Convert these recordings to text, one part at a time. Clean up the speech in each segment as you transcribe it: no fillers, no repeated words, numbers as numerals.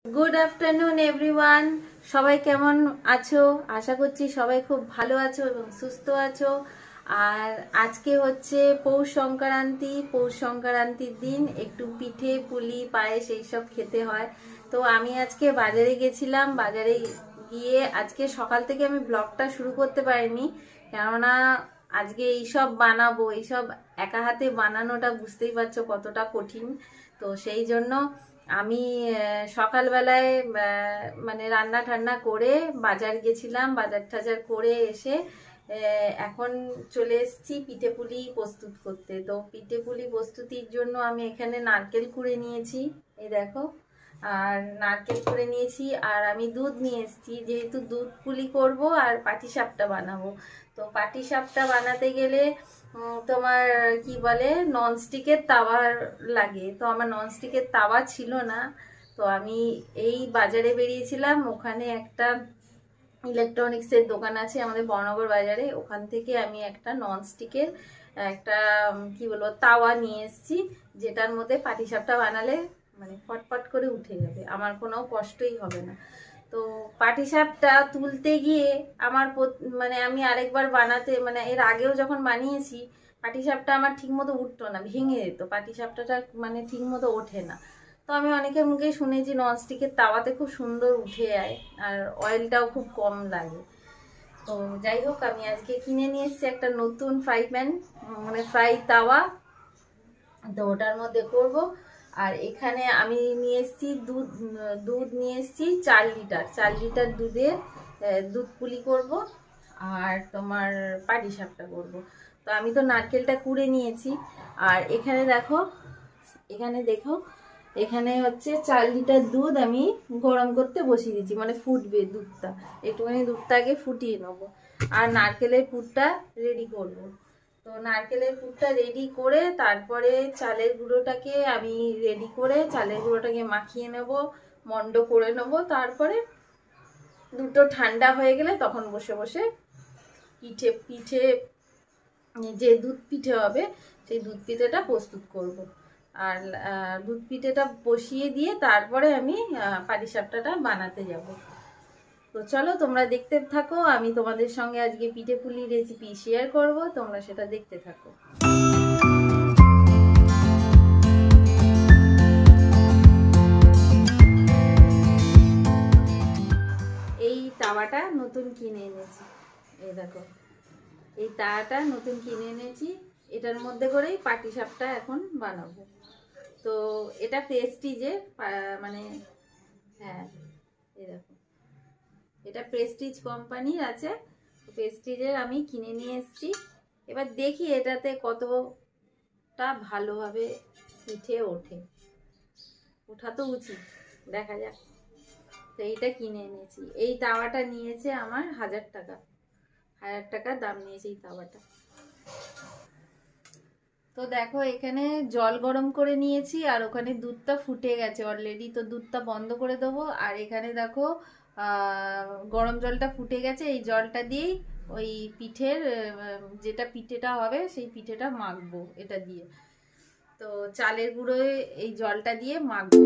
Good afternoon everyone সবাই কেমন আছো আশা করছি সবাই খুব ভালো আছো এবং সুস্থ আছো। আর আজকে হচ্ছে পৌষ সংক্রান্তির দিন একটু পিঠে পুলি পায়েস এই সব খেতে হয়। তো আমি আজকে বাজারে গেছিলাম, বাজারে গিয়ে আজকে সকাল থেকে আমি ব্লগটা শুরু করতে পারিনি, কেননা আজকে এইসব বানাবো, এইসব একা হাতে বানানোটা বুঝতেই পারছো কতটা কঠিন। তো সেই জন্য আমি সকালবেলায় মানে রান্না ঠান্না করে বাজার গেছিলাম, বাজার টাজার করে এসে এখন চলে এসেছি পিঠে পুলি প্রস্তুত করতে। তো পিঠে পুলি প্রস্তুতির জন্য আমি এখানে নারকেল কুড়ে নিয়েছি, এই দেখো, আর নারকেল কুড়ে নিয়েছি, আর আমি দুধ নিয়ে এসেছি, যেহেতু দুধ পুলি করব আর পাটিসাপটা বানাবো। তো পাটিসাপটা বানাতে গেলে তোমার কি বলে ননস্টিকের তাওয়া লাগে। তো আমার ননস্টিকের তাওয়া ছিল না। তো আমি এই বাজারে বেরিয়েছিলাম, ওখানে একটা ইলেকট্রনিক্সের দোকান আছে আমাদের বর্ণনগর বাজারে, ওখান থেকে আমি একটা ননস্টিকের একটা কি বলবো তাওয়া নিয়ে এসেছি, যেটার মধ্যে পাটিসাপটা বানালে মানে ফটফট করে উঠে যাবে, আমার কোনো কষ্টই হবে না। তো পাটিসাপটা তুলতে গিয়ে আমার মানে আমি আরেকবার বানাতে মানে এর আগেও যখন বানিয়েছি পাটিসাপটা আমার ঠিক মতো উঠতো না, ভেঙে যেত, পাটিসাপটাটা মানে ঠিক মতো ওঠে না। তো আমি অনেকের মুখে শুনেছি ননস্টিকের তাওয়াতে খুব সুন্দর উঠে যায় আর অয়েলটাও খুব কম লাগে। তো যাই হোক, আমি আজকে কিনে নিয়ে এসেছি একটা নতুন ফ্রাই প্যান, মানে ফ্রাই তাওয়া, তো ওটার মধ্যে করব। আর এখানে আমি নিয়ে এসেছি দুধ নিয়ে এসেছি 4 লিটার দুধে দুধ পুলি করব আর তোমার পাটিসাপটা করব। তো আমি তো নারকেলটা কুড়ে নিয়েছি, আর এখানে দেখো, এখানে হচ্ছে 4 লিটার দুধ আমি গরম করতে বসিয়ে দিয়েছি, মানে ফুটবে দুধটা, একটুখানি দুধটা আগে ফুটিয়ে নেবো আর নারকেলের পুরটা রেডি করব। তো নারকেলের পুরটা রেডি করে তারপরে চালের গুঁড়োটাকে আমি রেডি করে চালের গুঁড়োটাকে মাখিয়ে নেব, মন্ড করে নেব। তারপরে দুটো ঠান্ডা হয়ে গেলে তখন বসে বসে পিঠে যে দুধ পিঠে হবে সেই দুধ পিঠেটা প্রস্তুত করব। আর দুধ পিঠেটা বসিয়ে দিয়ে তারপরে আমি পাটিসাপটাটা বানাতে যাব। তো চলো তোমরা দেখতে থাকো, আমি তোমাদের সঙ্গে আজকে পিঠে পুলি রেসিপি শেয়ার করব, তোমরা সেটা দেখতে থাকো। এই তাওয়াটা নতুন কিনে এনেছি, এই দেখো, এই তাওয়াটা নতুন কিনে এনেছি, এটার মধ্যে করেই পাটিসাপটা এখন বানাবো। তো এটা প্রেস্টিজের, মানে হ্যাঁ এই দেখো, এটা প্রেস্টিজ কোম্পানির আছে, প্রেস্টিজের আমি কিনে নিয়ে এসেছি। এবার দেখি এটাতে কতটা ভালোভাবে পিঠে ওঠে, ওঠা তো উচিত, দেখা যাক। তো এইটা কিনে এনেছি, এই তাওয়াটা নিয়েছে আমার 1000 টাকা দাম নিয়েছে এই তাওয়াটা। তো দেখো এখানে জল গরম করে নিয়েছি আর ওখানে দুধটা ফুটে গেছে অলরেডি, তো দুধটা বন্ধ করে দেবো। আর এখানে দেখো গরম জলটা ফুটে গেছে, এই জলটা দিয়েই ওই পিঠের যেটা পিঠেটা হবে সেই পিঠেটা মাখবো এটা দিয়ে। তো চালের গুঁড়োয় এই জলটা দিয়ে মাখবো।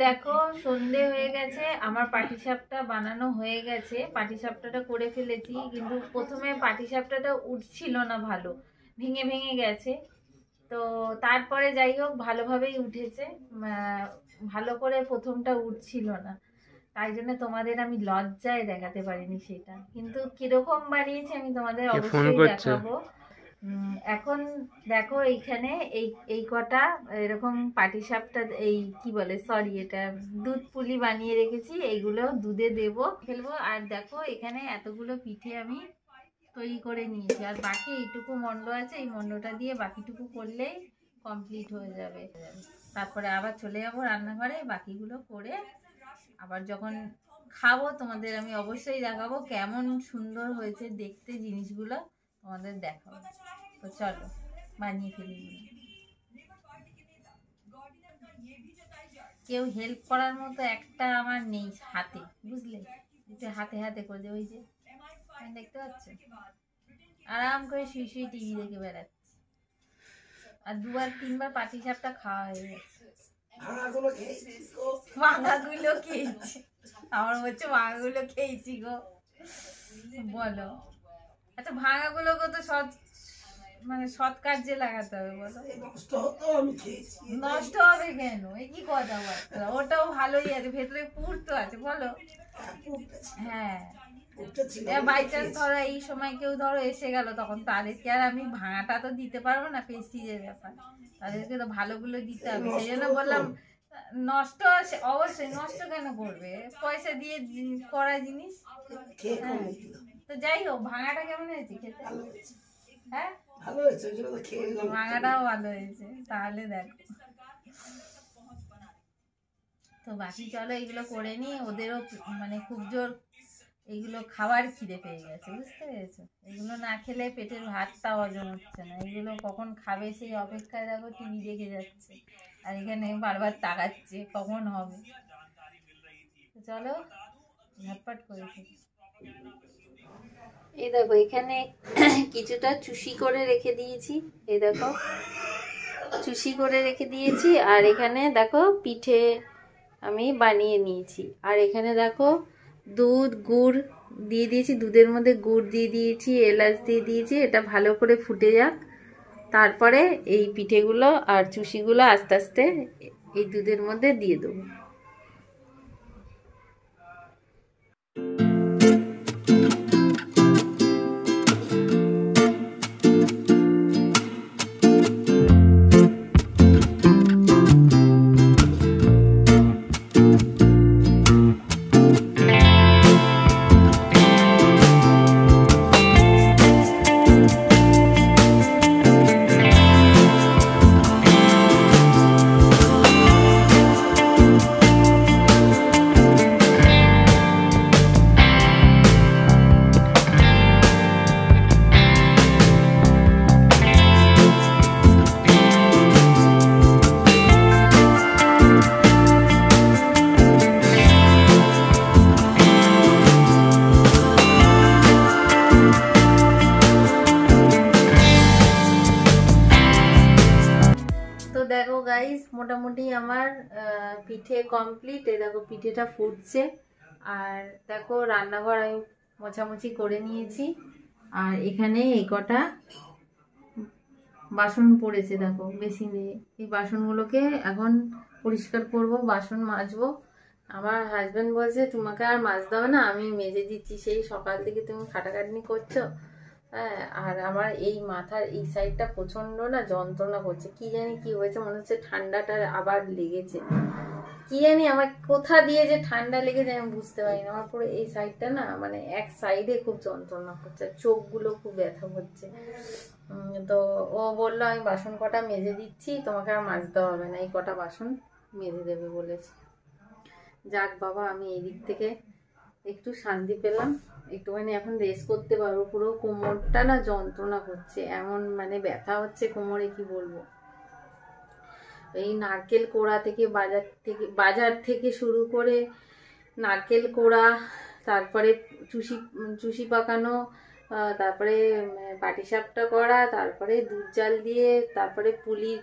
দেখো সন্ধে হয়ে গেছে, আমার পাটিসাপটা বানানো হয়ে গেছে, পাটিসাপটাটা করে ফেলেছি, কিন্তু প্রথমে পাটিসাপটাটা উঠছিল না, ভালো ভেঙে ভেঙে গেছে। তো তারপরে যাই হোক ভালোভাবেই উঠেছে, ভালো করে প্রথমটা উঠছিল না, তাই জন্য তোমাদের আমি লজ্জায় দেখাতে পারিনি সেটা, কিন্তু কিরকম বানিয়েছি আমি তোমাদের অবশ্যই দেখাবো। এখন দেখো এইখানে এই কটা এরকম পাটিসাপটা, এই কি বলে সরি এটা দুধ পুলি বানিয়ে রেখেছি, এইগুলো দুধে ফেলবো। আর দেখো এখানে এতগুলো পিঠে আমি তৈরি করে নিয়েছি, আর বাকি এইটুকু মন্ড আছে, এই মন্ডটা দিয়ে বাকিটুকু করলেই কমপ্লিট হয়ে যাবে। তারপরে আবার চলে যাবো রান্নাঘরে, বাকিগুলো করে আবার যখন খাবো তোমাদের আমি অবশ্যই দেখাবো কেমন সুন্দর হয়েছে দেখতে জিনিসগুলো, তোমাদের দেখাবো। তো চলো বানিয়ে ফেলি। কেউ হেল্প করার মতো একটা আমার নেই হাতে, বুঝলে, একটু হাতে হাতে করে ওই যে দেখতে পাচ্ছ আরাম করে শুয়ে শুয়ে টিভি দেখে বেড়াচ্ছে, আর 2-3 বার পাটি সাপটা খাওয়া হয়ে গেছে। ভাঙাগুলো খেয়েছি, আমার হচ্ছে ভাঙাগুলো খেয়েছি গো। বলো আচ্ছা, ভাঙাগুলোকে তো সৎ মানে সৎ কার্যে লাগাতে হবে, বলো। নষ্ট হবে কেন, এই কি কথা বার্তা, ওটাও ভালোই আছে, ভেতরে পুর তো আছে, বলো। হ্যাঁ, বাই চান্স ধরো এই সময় কেউ ধরো এসে গেল, তখন তাদেরকে আর আমি ভাঙাটা তো দিতে পারবো না, প্রেস্টিজের ব্যাপার, তাদেরকে তো ভালোগুলো দিতে হবে। সেই জন্য বললাম নষ্ট, অবশ্যই নষ্ট কেন করবে, পয়সা দিয়ে করা জিনিস। তো যাই হোক, ভাঙাটা কেমন হয়েছে খেতে? হ্যাঁ ভাঙাটাও ভালো হয়েছে, তাহলে দেখো। তো বাকি চলো এগুলো করে নি, ওদেরও মানে খুব জোর এইগুলো খাবার খিদে পেয়ে গেছে, বুঝতে পেরেছো। এগুলো না খেলে পেটের ভাতটা হজম হচ্ছে না, এগুলো কখন খাবে সেই অপেক্ষায় দেখো টিভি দেখে যাচ্ছে, আর এখানে বারবার তাকাচ্ছে কখন হবে। চলো ঝটপট করে ফেলি। এই দেখো এখানে কিছুটা চুষি করে রেখে দিয়েছি, এই দেখো চুষি করে রেখে দিয়েছি, আর এখানে দেখো পিঠে আমি বানিয়ে নিয়েছি, আর এখানে দেখো দুধ গুড় দিয়ে দিয়েছি, দুধের মধ্যে গুড় দিয়ে দিয়েছি, এলাচ দিয়ে দিয়েছি, এটা ভালো করে ফুটে যাক, তারপরে এই পিঠেগুলো আর চুষিগুলো আস্তে আস্তে এই দুধের মধ্যে দিয়ে দেবো। দেখো গাইস, মোটামুটি আমার পিঠে কমপ্লিট। এই দেখো পিঠেটা ফুটছে, আর দেখো রান্নাঘর আমি মোছামুছি করে নিয়েছি, আর এখানে এই কটা বাসন পড়েছে দেখো বেসিনে, এই বাসনগুলোকে এখন পরিষ্কার করব, বাসন মাজবো। আমার হাজবেন্ড বলছে তোমাকে আর মাজতে হবে না, আমি মেজে দিচ্ছি, সেই সকাল থেকে তুমি খাটাখাটনি করছো। হ্যাঁ, আর আমার এই মাথার এই সাইডটা প্রচন্ড না যন্ত্রণা করছে, কি জানি কি হয়েছে, মনে হচ্ছে ঠান্ডাটা আবার লেগেছে, কি জানি আমার কোথা দিয়ে যে ঠান্ডা লেগেছে আমি বুঝতে পারি না। আমার পুরো এই সাইডটা না মানে এক সাইডে খুব যন্ত্রণা করছে, চোখগুলো খুব ব্যথা হচ্ছে। তো ও বললো আমি বাসন কটা মেজে দিচ্ছি, তোমাকে আর মাজতে হবে না, এই কটা বাসন মেজে দেবে বলেছে। যাক বাবা, আমি এই দিক থেকে একটু শান্তি পেলাম, একটুখানি এখন রেস্ট করতে পারবো। পুরো কোমরটা না যন্ত্রণা করছে, এমন মানে ব্যথা হচ্ছে কোমরে কি বলবো। এই নারকেল কোড়া থেকে বাজার থেকে শুরু করে নারকেল কোড়া, তারপরে চুষি পাকানো, তারপরে পাটিসাপটা করা, তারপরে দুধ জাল দিয়ে, তারপরে পুলির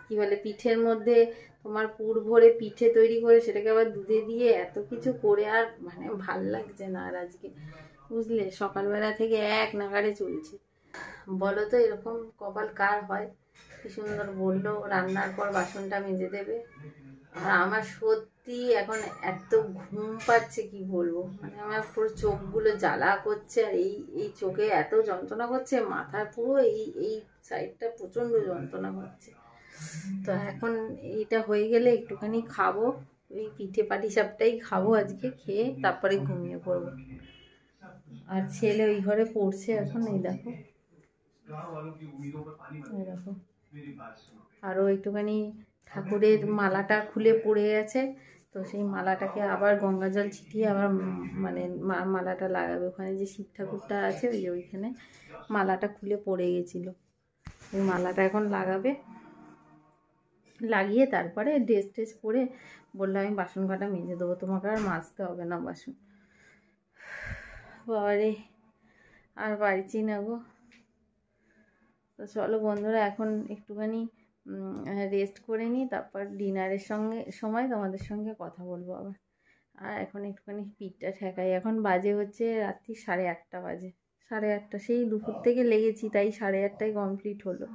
কি বলে পিঠের মধ্যে তোমার পুর ভরে পিঠে তৈরি করে সেটাকে আবার দুধে দিয়ে, এত কিছু করে আর মানে ভাল লাগছে না আর আজকে, বুঝলে। সকালবেলা থেকে এক নাগাড়ে চলছে, বলো তো এরকম কপাল কার হয়। কি সুন্দর বললো রান্নার পর বাসনটা মেজে দেবে, আর আমার সত্যি এখন এত ঘুম পাচ্ছে কি বলবো, মানে আমার পুরো চোখগুলো জ্বালা করছে, আর এই চোখে এত যন্ত্রণা করছে, মাথার পুরো এই সাইডটা প্রচন্ড যন্ত্রণা হচ্ছে। তো এখন এইটা হয়ে গেলে একটুখানি খাবো, ওই পিঠে পাটিসাপটাই খাবো আজকে, খেয়ে তারপরে ঘুমিয়ে পড়বো। আর ছেলে ওই ঘরে পড়ছে এখন, এই দেখো এই দেখো আরও একটুখানি ঠাকুরের মালাটা খুলে পড়ে গেছে, তো সেই মালাটাকে আবার গঙ্গা জল ছিটিয়ে আবার মানে মালাটা লাগাবে। ওখানে যে শিব ঠাকুরটা আছে ওই যে ওইখানে মালাটা খুলে পড়ে গেছিলো, ওই মালাটা এখন লাগাবে। লাগিয়ে তারপরে ড্রেস ট্রেস পরে বললো আমি বাসন কটা মেজে দেবো, তোমাকে আর মাজতে হবে না বাসন। বাবারে আর পারছি না গো। তো চলো বন্ধুরা, এখন একটুখানি রেস্ট করে নিই, তারপর ডিনারের সময় তোমাদের সঙ্গে কথা বলবো আবার। আর এখন একটুখানি পিঠটা ঠেকাই। এখন বাজে হচ্ছে রাত্রি 8:30 বাজে, 8:30। সেই দুপুর থেকে লেগেছি, তাই 8:30টায় কমপ্লিট হলো।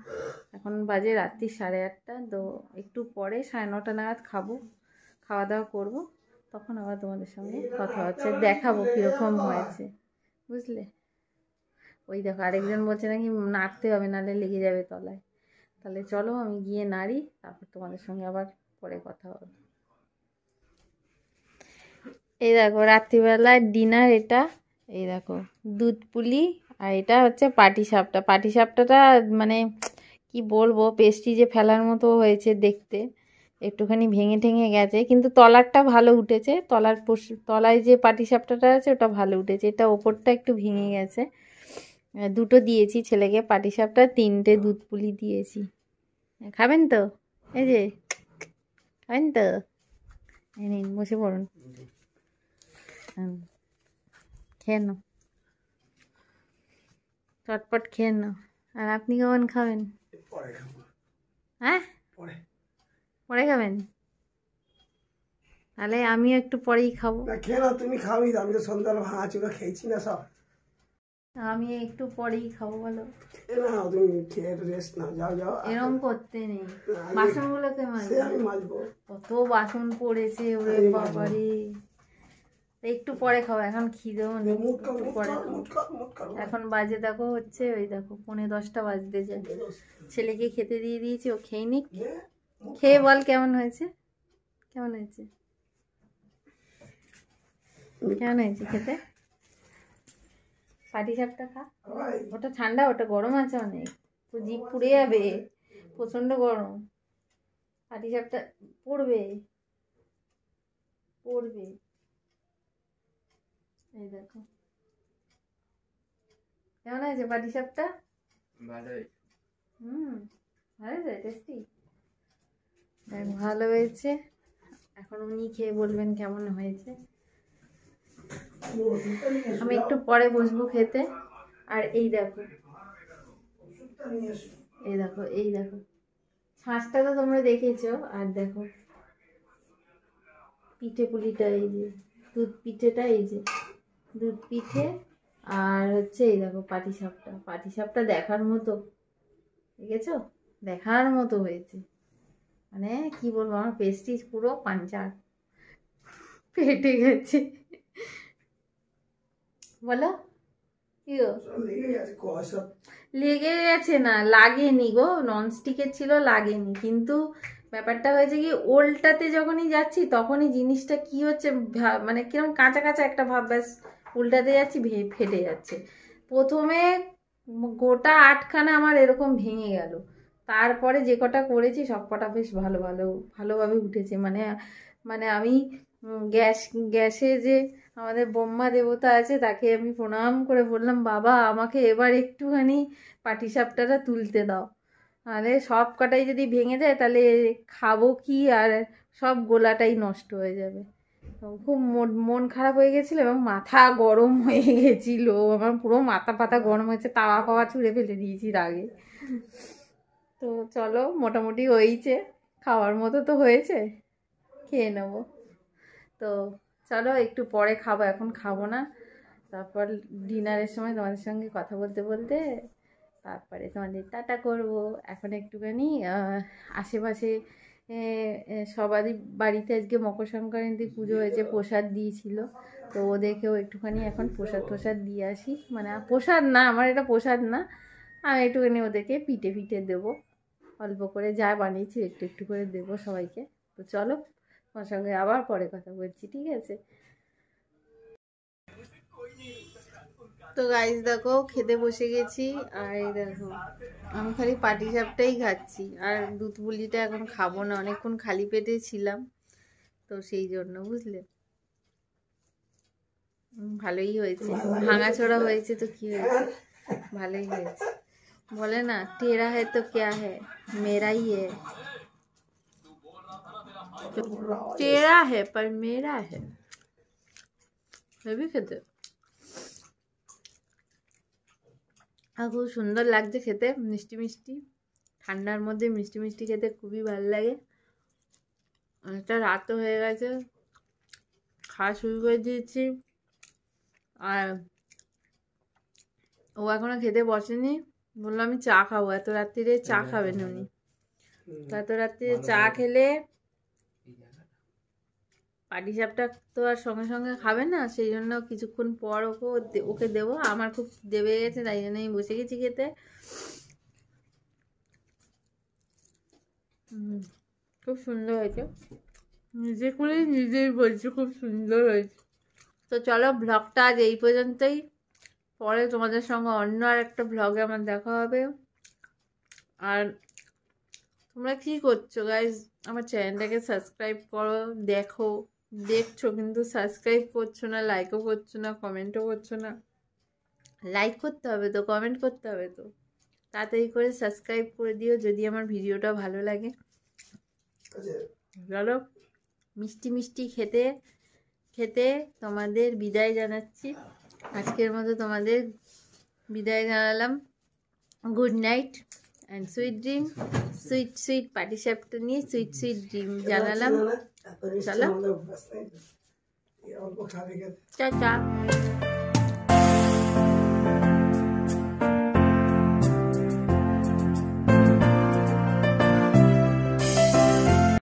এখন বাজে রাত্রি 8:30। তো একটু পরে 9:30 নাগাদ খাবো, খাওয়া দাওয়া করবো, তখন আবার তোমাদের সঙ্গে কথা হচ্ছে, দেখাবো কীরকম হয়েছে, বুঝলে। ওই দেখো আরেকজন বলছে নাকি নাড়তে হবে, নাহলে লেগে যাবে তলায়। তাহলে চলো আমি গিয়ে নাড়ি, তারপর তোমাদের সঙ্গে আবার পরে কথা হবে। এই দেখো রাত্রিবেলায় ডিনার এটা, এই দেখো দুধ পুলি, আর এটা হচ্ছে পাটিসাপটা। পাটিসাপটাটা মানে কি বলবো, পেস্ট্রি ফেলার মতো হয়েছে দেখতে, একটুখানি ভেঙে ঠেঙে গেছে, কিন্তু তলারটা ভালো উঠেছে। তলায় যে পাটিসাপটাটা আছে ওটা ভালো উঠেছে, এটা ওপরটা একটু ভেঙে গেছে। দুটো দিয়েছি ছেলেকে পাটিসাপটা, 3টে দুধ পুলি দিয়েছি। খাবেন তো? এই যে খাবেন তো, নিন বসে পড়ুন, খেয়ে নাও, চটপট খেয়ে নাও। আর আপনি কখন খাবেন? হ্যাঁ পরে খাবেন? তাহলে আমিও একটু পরেই খাবো। খেয়ে নাও, তুমি খাওনি, আমি তো সন্ধ্যাবেলা ভাঙা চুড়া খেয়েছি না সব। আমি একটু পরেই খাবো, বলো। না তুমি খেয়ে রেস্ট নাও, যাও যাও। এরকম করতে নেই, বাসনগুলোকে আমি মাজবো। কত বাসন পড়েছে, ওরে বাবারে। একটু পরে খাবো, এখন খিদেও নেই, একটু পরে খাবো। এখন বাজে দেখো হচ্ছে ওই দেখো 9:45 বাজতে যায়। ছেলেকে খেতে দিয়ে দিয়েছি, ও খেয়ে নিক। খেয়ে বল কেমন হয়েছে, কেমন হয়েছে, কেমন হয়েছে খেতে? পাটিসাপটা খা, ওটা ঠান্ডা, ওটা গরম আছে অনেক, তো জিভ পুড়ে যাবে, প্রচন্ড গরম। পাটিসাপটা পড়বে পড়বে। এই দেখো কেমন হয়েছে পাটিসাপটা? ভালো হয়েছে। ভালো হয়েছে, টেস্টি, ভালো হয়েছে। এখন উনি খেয়ে বলবেন কেমন হয়েছে। আমি একটু পরে বসবো খেতে। আর এই দেখো, এই দেখো, এই দেখো ছাঁচটা তো তোমরা দেখেছো। আর দেখো পিঠে পুলিটা, এই যে দুধ পিঠেটা, এই যে দুধ পিঠে, আর হচ্ছে এই দেখো পাটিসাপটা। পাটিসাপটা দেখার মতো, দেখেছো, দেখার মতো হয়েছে। মানে কি বলবো, আমার পেস্টিজ পুরো পাঞ্চার, পেটে গেছে। বলো কি গো? লেগে গেছে না, লাগেনি গো, ননস্টিকের ছিল, লাগেনি। কিন্তু ব্যাপারটা হয়েছে কি, ওল্টাতে যখনই যাচ্ছি তখনই জিনিসটা কি হচ্ছে, মানে কিরকম কাঁচা কাঁচা একটা ভাব, ব্যাস উল্টাতে যাচ্ছি ফেটে যাচ্ছে। প্রথমে গোটা 8খানা আমার এরকম ভেঙে গেল, তারপরে যে কটা করেছি সব কটা বেশ ভালোভাবে উঠেছে। মানে মানে আমি গ্যাসে যে আমাদের ব্রহ্মা দেবতা আছে, তাকে আমি প্রণাম করে বললাম, বাবা আমাকে এবার একটুখানি পাটিসাপটাটা তুলতে দাও, তাহলে সব কটাই যদি ভেঙে যায় তাহলে খাবো কি, আর সব গোলাটাই নষ্ট হয়ে যাবে। খুব মন খারাপ হয়ে গেছিলো, এবং মাথা গরম হয়ে গেছিলো আমার, পুরো মাথা পাতা গরম হয়েছে, তাওয়া ফাওয়া ছুঁড়ে ফেলে দিয়েছি রাগে। তো চলো, মোটামুটি হয়েছে, খাওয়ার মতো তো হয়েছে, খেয়ে নেবো। তো চলো একটু পরে খাবো, এখন খাবো না। তারপর ডিনারের সময় তোমাদের সঙ্গে কথা বলতে বলতে তারপরে তোমাদের টাটা করব। এখন একটুখানি আশেপাশে সবারই বাড়িতে আজকে মকর সংক্রান্তি পুজো হয়েছে, প্রসাদ দিয়েছিল, তো ওদেরকেও একটুখানি এখন প্রসাদ দিয়ে আসি। মানে প্রসাদ না, আমার এটা প্রসাদ না, আমি একটুখানি ওদেরকে পিঠে দেবো, অল্প করে যা বানিয়েছি একটু একটু করে দেবো সবাইকে। তো চলো তোমার সঙ্গে আবার পরে কথা বলছি, ঠিক আছে? তো গাইস দেখো খেতে বসে গেছি, আর এই দেখো আমি খালি পাটিসাপটাই খাচ্ছি, আর দুধ পুলিটা এখন খাবো না, অনেকক্ষণ খালি পেটে ছিলাম তো সেই জন্য, বুঝলে। ভালোই হয়েছে, ভাঙাচোরা হয়েছে তো কি হয়েছে, ভালোই হয়েছে। বলে না টেরা है तो क्या है, मेरा ही है, टेरा है पर मेरा है। হেবি খেতে, আর খুব সুন্দর লাগছে খেতে, মিষ্টি মিষ্টি, ঠান্ডার মধ্যে মিষ্টি মিষ্টি খেতে খুবই ভালো লাগে। অনেকটা রাতও হয়ে গেছে, খাওয়া শুরু করে দিয়েছি, আর ও এখনো খেতে বসেনি, বললো আমি চা খাবো, এত রাত্রিরে চা খাবেন উনি, তো এত রাত্রিরে চা খেলে পাটিসাপটা তো আর সঙ্গে সঙ্গে খাবে না, সেই জন্য কিছুক্ষণ পর ওকে দেবো, আমার খুব দেবে গেছে, তাই জন্য আমি বসে গেছি খেতে। খুব সুন্দর হয়েছে, নিজে করে নিজেই বলছি খুব সুন্দর হয়েছে। তো চলো ব্লগটা আজ এই পর্যন্তই, পরে তোমাদের সঙ্গে অন্য আর একটা ব্লগে আমার দেখা হবে। আর তোমরা কি করছো গাইজ, আমার চ্যানেলটাকে সাবস্ক্রাইব করো, দেখছো কিন্তু সাবস্ক্রাইব করছো না, লাইকও করছো না, কমেন্টও করছো না। লাইক করতে হবে তো, কমেন্ট করতে হবে তো, তাড়াতাড়ি করে সাবস্ক্রাইব করে দিও যদি আমার ভিডিওটা ভালো লাগে। চলো মিষ্টি মিষ্টি খেতে খেতে তোমাদের বিদায় জানাচ্ছি, আজকের মতো তোমাদের বিদায় জানালাম। Good night and sweet dream, sweet sweet পাটিসাপটা নিয়ে সুইট সুইট ড্রিম জানালাম। চলো টাটা।